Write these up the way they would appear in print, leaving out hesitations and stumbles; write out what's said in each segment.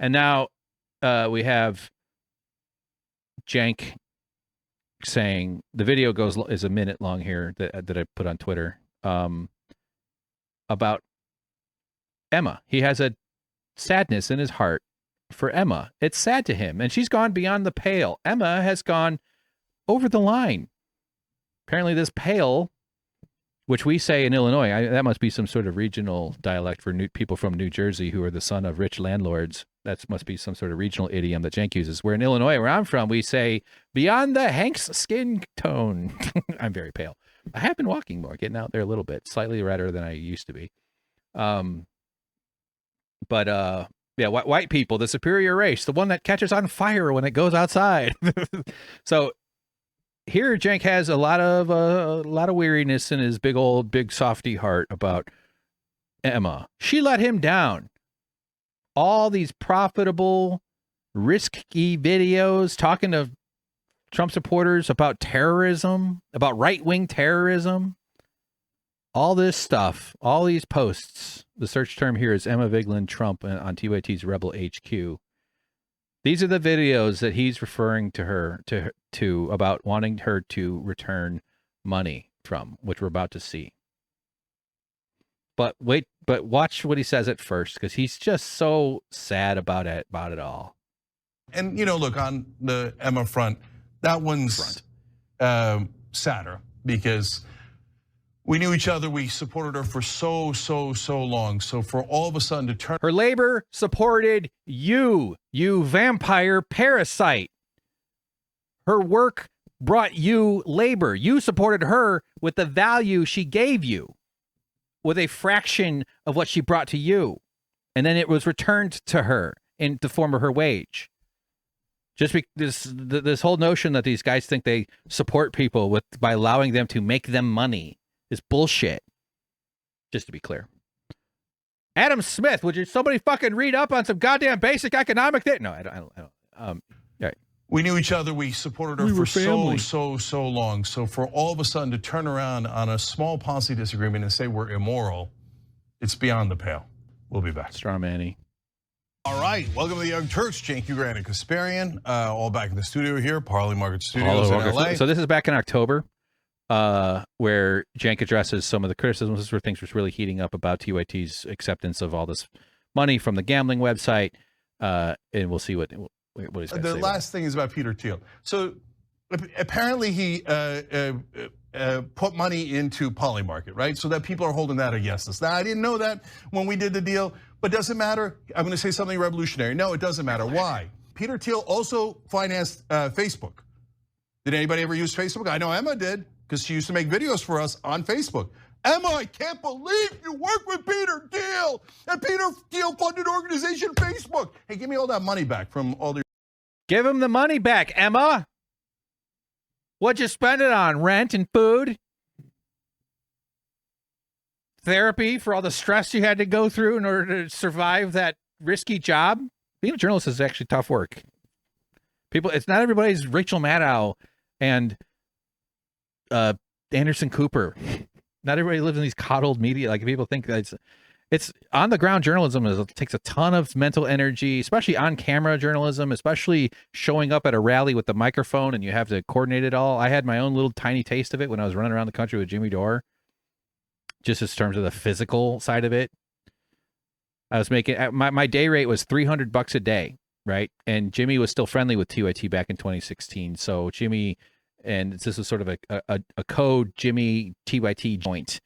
And now we have Cenk saying, the video is a minute long here that I put on Twitter, about Emma. He has a sadness in his heart for Emma. It's sad to him, and she's gone beyond the pale. Emma has gone over the line. Apparently this pale, which we say in Illinois, that must be some sort of regional dialect for people from New Jersey who are the son of rich landlords. That must be some sort of regional idiom that Cenk uses. Where in Illinois, where I'm from, we say, beyond the Hank's skin tone. I'm very pale. I have been walking more, getting out there a little bit, slightly redder than I used to be. Yeah, white people, the superior race, the one that catches on fire when it goes outside. So here, Cenk has a lot of weariness in his big softy heart about Emma. She let him down. All these profitable, risky videos talking to Trump supporters about terrorism, about right-wing terrorism. All this stuff, all these posts. The search term here is Emma Vigeland Trump on TYT's Rebel HQ. These are the videos that he's referring to her to about wanting her to return money from, which we're about to see. But watch what he says at first, because he's just so sad about it all. And look, on the Emma front, that one's sadder because we knew each other. We supported her for so long. So for all of a sudden to turn, her labor supported you vampire parasite. Her work brought you labor. You supported her with the value she gave you, with a fraction of what she brought to you. And then it was returned to her in the form of her wage. Just this whole notion that these guys think they support people by allowing them to make them money is bullshit. Just to be clear. Adam Smith, would you somebody fucking read up on some goddamn basic economic thing? No, I don't. All right. We knew each other. We supported her for so long. So for all of a sudden to turn around on a small policy disagreement and say we're immoral, it's beyond the pale. We'll be back. Straw Manny. All right, welcome to the Young Turks. Cenk Uygur and Kasparian, all back in the studio here, Parley Market Studios in LA. So this is back in October, where Cenk addresses some of the criticisms. This is where things was really heating up about TYT's acceptance of all this money from the gambling website, and we'll see what he's going to say. The last thing is about Peter Thiel. So apparently he put money into Polymarket, right? So that people are holding that against us. Now, I didn't know that when we did the deal, but does it matter? I'm gonna say something revolutionary. No, it doesn't matter. Why? Peter Thiel also financed Facebook. Did anybody ever use Facebook? I know Emma did, because she used to make videos for us on Facebook. Emma, I can't believe you work with Peter Thiel, and Peter Thiel funded organization Facebook. Hey, give me all that money back from all the. Give him the money back, Emma. What'd you spend it on? Rent and food? Therapy for all the stress you had to go through in order to survive that risky job? Being a journalist is actually tough work. It's not everybody's Rachel Maddow and Anderson Cooper. Not everybody lives in these coddled media. Like people think that it's on the ground journalism. It takes a ton of mental energy, especially on camera journalism, especially showing up at a rally with the microphone and you have to coordinate it all. I had my own little tiny taste of it when I was running around the country with Jimmy Dore, just in terms of the physical side of it. I was making, my day rate was $300 a day, right? And Jimmy was still friendly with TYT back in 2016. So Jimmy, and this was sort of a code Jimmy TYT joint.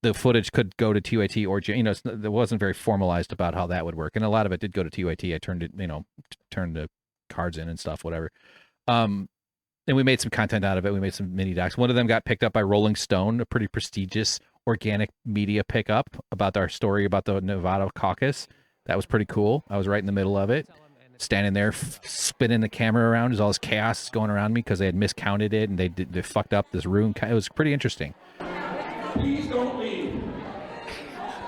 The footage could go to TYT or, it wasn't very formalized about how that would work. And a lot of it did go to TYT. I turned it, turned the cards in and stuff, whatever. And we made some content out of it. We made some mini docs. One of them got picked up by Rolling Stone, a pretty prestigious organic media pickup about our story about the Nevada caucus. That was pretty cool. I was right in the middle of it, standing there, spinning the camera around as all this chaos going around me because they had miscounted it and they fucked up this room. It was pretty interesting. Please don't leave.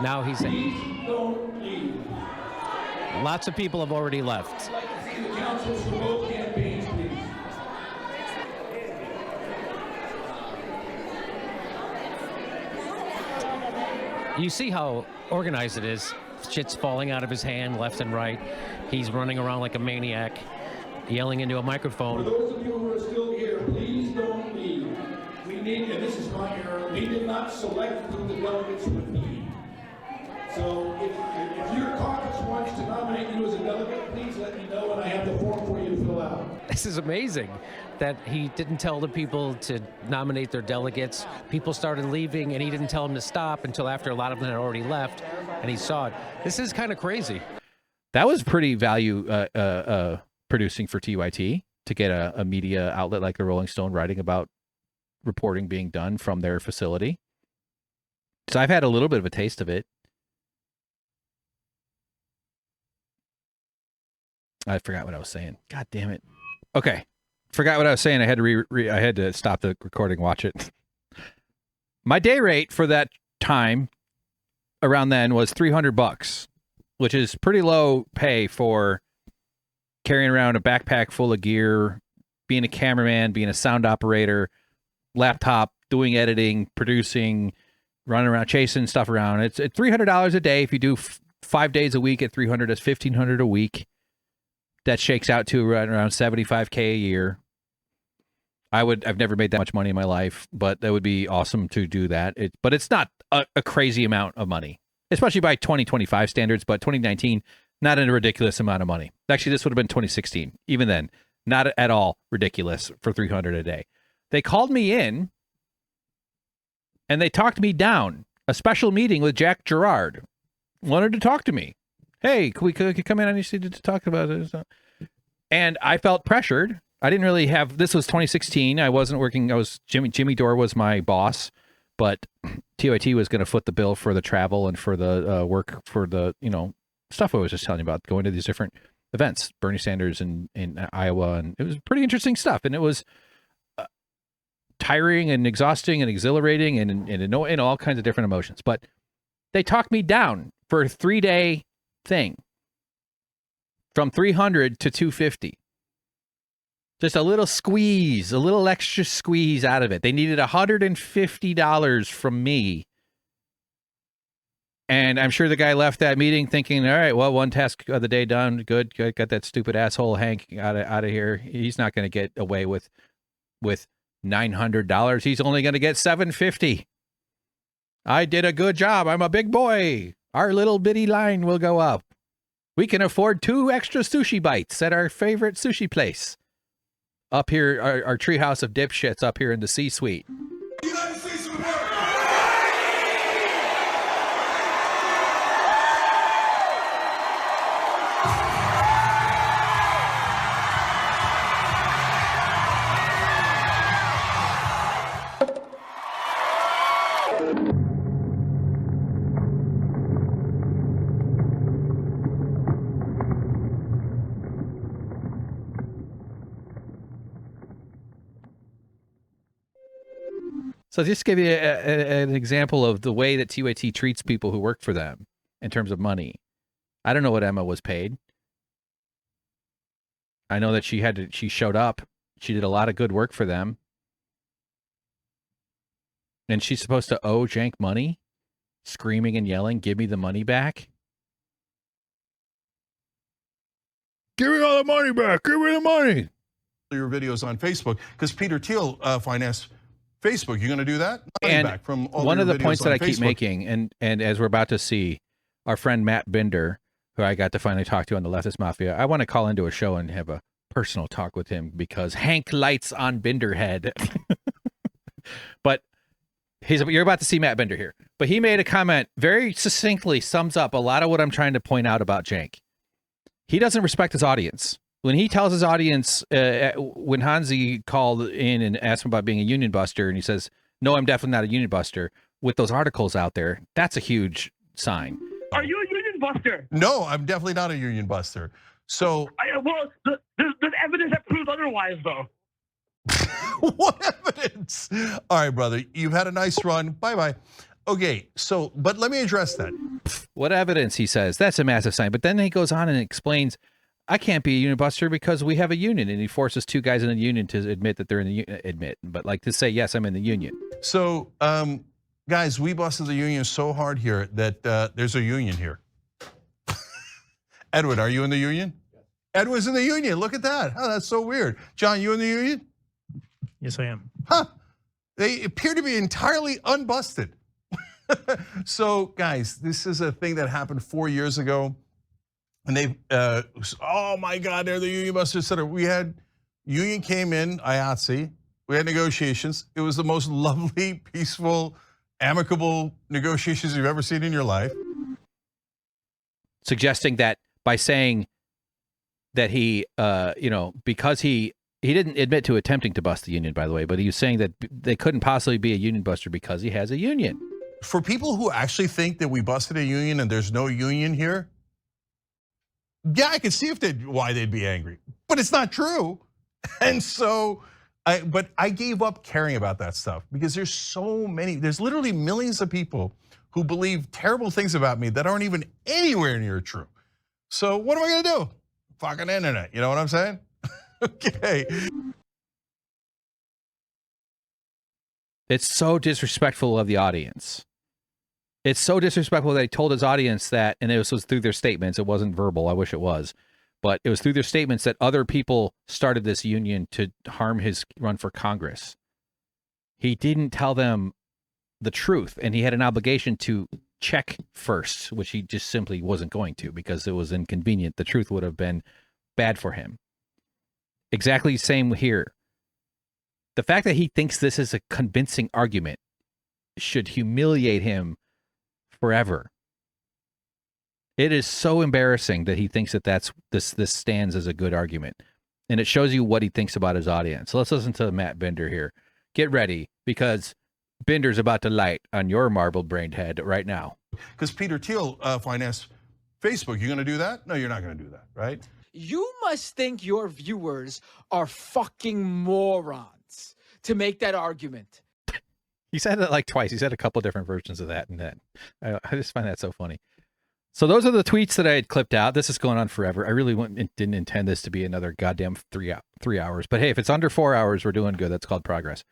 Now he's in. Please don't leave. Lots of people have already left. I'd like to see the councils for both campaigns, please. You see how organized it is. Shit's falling out of his hand left and right. He's running around like a maniac, yelling into a For microphone. those of you who are still here, please don't leave. We need, and this is my error, we did not select who the delegates would be. So if your caucus wants to nominate you as a delegate, please let me know, and I have the form for you to fill out. This is amazing that he didn't tell the people to nominate their delegates. People started leaving, and he didn't tell them to stop until after a lot of them had already left, and he saw it. This is kind of crazy. That was pretty value producing for TYT to get a media outlet like the Rolling Stone writing about reporting being done from their facility. So I've had a little bit of a taste of it. I forgot what I was saying. God damn it. Okay. Forgot what I was saying. I had to I had to stop the recording, watch it. My day rate for that time around then was $300, which is pretty low pay for carrying around a backpack full of gear, being a cameraman, being a sound operator, laptop, doing editing, producing, running around, chasing stuff around. It's $300 a day. If you do 5 days a week at 300, that's $1,500 a week. That shakes out to around $75K a year. I've never made that much money in my life, but that would be awesome to do that. But it's not a crazy amount of money, especially by 2025 standards. But 2019, not a ridiculous amount of money. Actually, this would have been 2016. Even then, not at all ridiculous for $300 a day. They called me in, and they talked me down. A special meeting with Jack Gerard. Wanted to talk to me. Hey, could we come in? I need to talk about this. And I felt pressured. I didn't really have, this was 2016. I wasn't working. Jimmy Dore was my boss, but TYT was going to foot the bill for the travel and for the work for the, stuff I was just telling you about, going to these different events, Bernie Sanders in Iowa. And it was pretty interesting stuff. And it was tiring and exhausting and exhilarating and all kinds of different emotions. But they talked me down for a 3-day thing from 300 to 250. Just a little squeeze, a little extra squeeze out of it. They needed $150 from me. And I'm sure the guy left that meeting thinking, all right, well, one task of the day done. Good. Got that stupid asshole Hank out of here. He's not going to get away with $900. He's only going to get $750. I did a good job. I'm a big boy. Our little bitty line will go up. We can afford 2 extra sushi bites at our favorite sushi place. Up here, our treehouse of dipshits up here in the C-suite. United States of America! So just give you an example of the way that TYT treats people who work for them in terms of money. I don't know what Emma was paid. I know that she showed up. She did a lot of good work for them. And she's supposed to owe Cenk money, screaming and yelling, give me the money back. Give me all the money back. Give me the money. Your videos on Facebook, because Peter Thiel financed Facebook. You going to do that? And back from all one of your the videos points that on I keep Facebook. making, and as we're about to see, our friend Matt Binder, who I got to finally talk to on the Leftist Mafia, I want to call into a show and have a personal talk with him because Hank lights on Binderhead. But you're about to see Matt Binder here. But he made a comment very succinctly, sums up a lot of what I'm trying to point out about Cenk. He doesn't respect his audience. When he tells his audience, when Hansi called in and asked him about being a union buster, and he says, no, I'm definitely not a union buster, with those articles out there, that's a huge sign. Are you a union buster? No, I'm definitely not a union buster. So There's evidence that proves otherwise, though. what evidence? All right, brother, you've had a nice run. Bye-bye. Okay, so, but let me address that. What evidence, he says. That's a massive sign. But then he goes on and explains, I can't be a union buster because we have a union. And he forces 2 guys in the union to admit that they're in the but like to say, yes, I'm in the union. So, guys, we busted the union so hard here that there's a union here. Edwin, are you in the union? Ed was in the union. Look at that. Oh, that's so weird. John, you in the union? Yes, I am. Huh. They appear to be entirely unbusted. So, guys, this is a thing that happened 4 years ago. And they, oh my God, they're the union busters. We had, union came in, IATSE. We had negotiations. It was the most lovely, peaceful, amicable negotiations you've ever seen in your life. Suggesting that by saying that he, because he didn't admit to attempting to bust the union, by the way, but he was saying that they couldn't possibly be a union buster because he has a union. For people who actually think that we busted a union and there's no union here, yeah, I can see why they'd be angry, but it's not true. And so, but I gave up caring about that stuff because there's literally millions of people who believe terrible things about me that aren't even anywhere near true. So what am I gonna do? Fucking internet, you know what I'm saying? Okay. It's so disrespectful of the audience. It's so disrespectful that he told his audience that, and it was through their statements. It wasn't verbal. I wish it was. But it was through their statements that other people started this union to harm his run for Congress. He didn't tell them the truth, and he had an obligation to check first, which he just simply wasn't going to because it was inconvenient. The truth would have been bad for him. Exactly the same here. The fact that he thinks this is a convincing argument should humiliate him forever. It is so embarrassing that he thinks that this stands as a good argument, and it shows you what he thinks about his audience. So let's listen to Matt Bender here. Get ready because Bender's about to light on your marble-brained head right now. Because Peter Thiel financed Facebook. You gonna do that? No, you're not gonna do that, right? You must think your viewers are fucking morons to make that argument. He said it like twice. He said a couple different versions of that and that. I just find that so funny. So those are the tweets that I had clipped out. This is going on forever. I really didn't intend this to be another goddamn 3 hours. But hey, if it's under 4 hours, we're doing good. That's called progress.